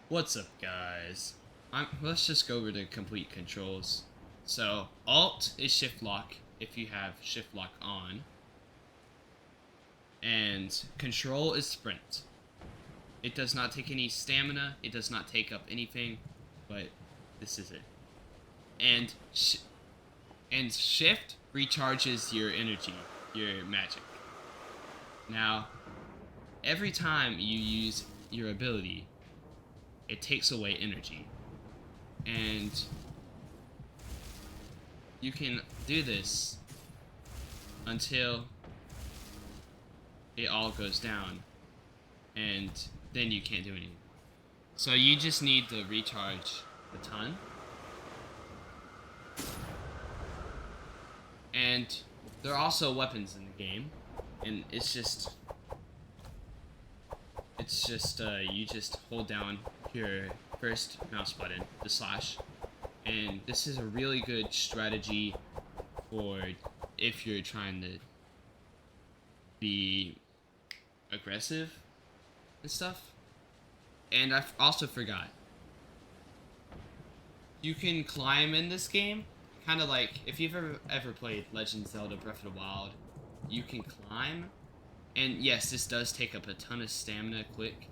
What's up, guys? Let's just go over the complete controls. So, Alt is shift lock if you have shift lock on. And Control is sprint. It does not take any stamina, it does not take up anything, but this is it. And Shift recharges your energy, your magic. Now, every time you use your ability, it takes away energy. And you can do this until it all goes down, and then you can't do anything. So you just need to recharge a ton. And there are also weapons in the game, and it's just you just hold down your first mouse button, the slash, and this is a really good strategy for if you're trying to be aggressive and stuff. And I also forgot, you can climb in this game, kind of like if you've ever played Legend of Zelda Breath of the Wild. You can climb, and yes, this does take up a ton of stamina quick.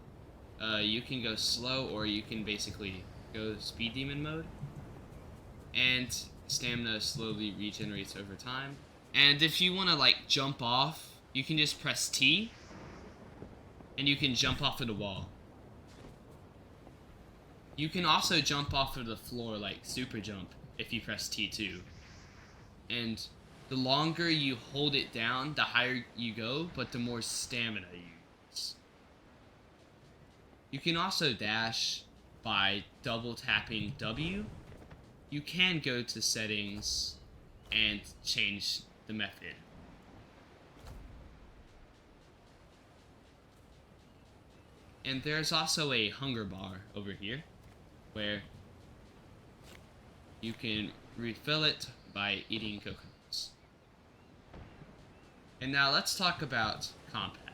You can go slow, or you can basically go speed demon mode, and stamina slowly regenerates over time. And if you want to like jump off, you can just press T, and you can jump off of the wall. You can also jump off of the floor like super jump if you press T2. And the longer you hold it down, the higher you go, but the more stamina you use. You can also dash by double tapping W. You can go to settings and change the method. And there's also a hunger bar over here, where you can refill it by eating coconuts. And now let's talk about combat.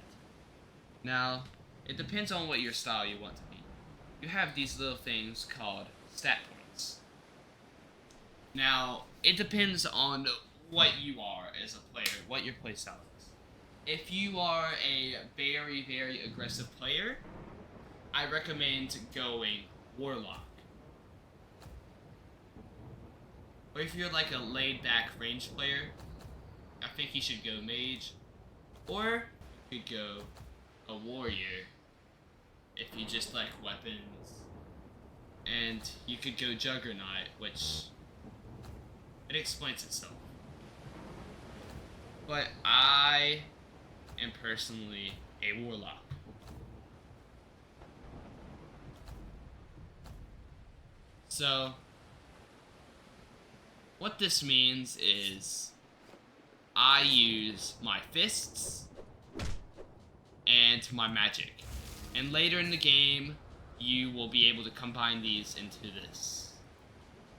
Now, it depends on what your style you want to be. You have these little things called stat points. Now, it depends on what you are as a player, what your playstyle is. If you are a very, very aggressive player, I recommend going Warlock. Or if you're like a laid-back range player, I think you should go Mage. Or you could go a Warrior if you just like weapons. And you could go Juggernaut, which it explains itself. But I am personally a Warlock. So, what this means is I use my fists and my magic. And later in the game, you will be able to combine these into this.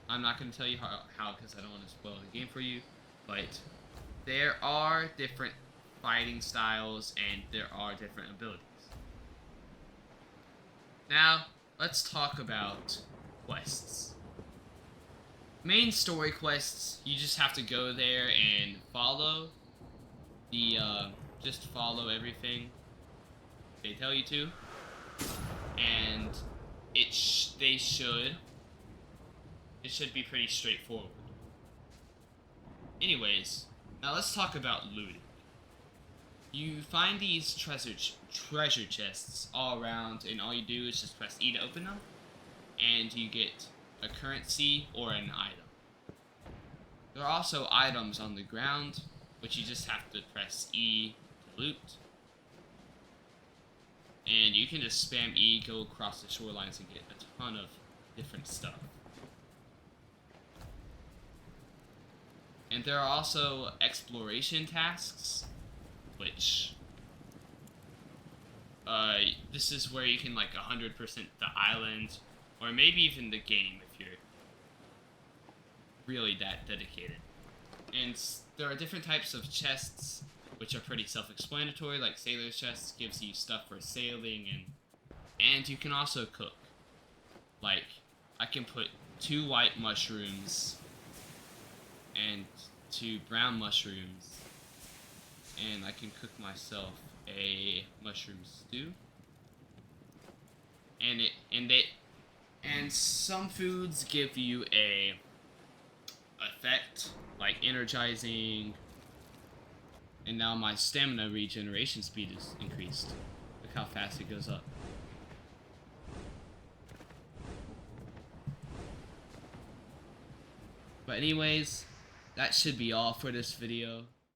I'm not going to tell you how because I don't want to spoil the game for you, but there are different fighting styles and there are different abilities. Now, let's talk about quests. Main story quests, you just have to go there and follow the, just follow everything they tell you to, and it should be pretty straightforward. Anyways, now let's talk about looting. You find these treasure chests all around, and all you do is just press E to open them, and you get a currency or an item. There are also items on the ground, which you just have to press E to loot. And you can just spam E, go across the shorelines, and get a ton of different stuff. And there are also exploration tasks, which this is where you can like 100% the island, or maybe even the game if you're really that dedicated. And there are different types of chests which are pretty self-explanatory, like sailor's chest gives you stuff for sailing, and you can also cook. Like, I can put 2 white mushrooms and 2 brown mushrooms, and I can cook myself a mushroom stew. And some foods give you a effect like energizing, and now my stamina regeneration speed is increased. Look how fast it goes up. But anyways, that should be all for this video.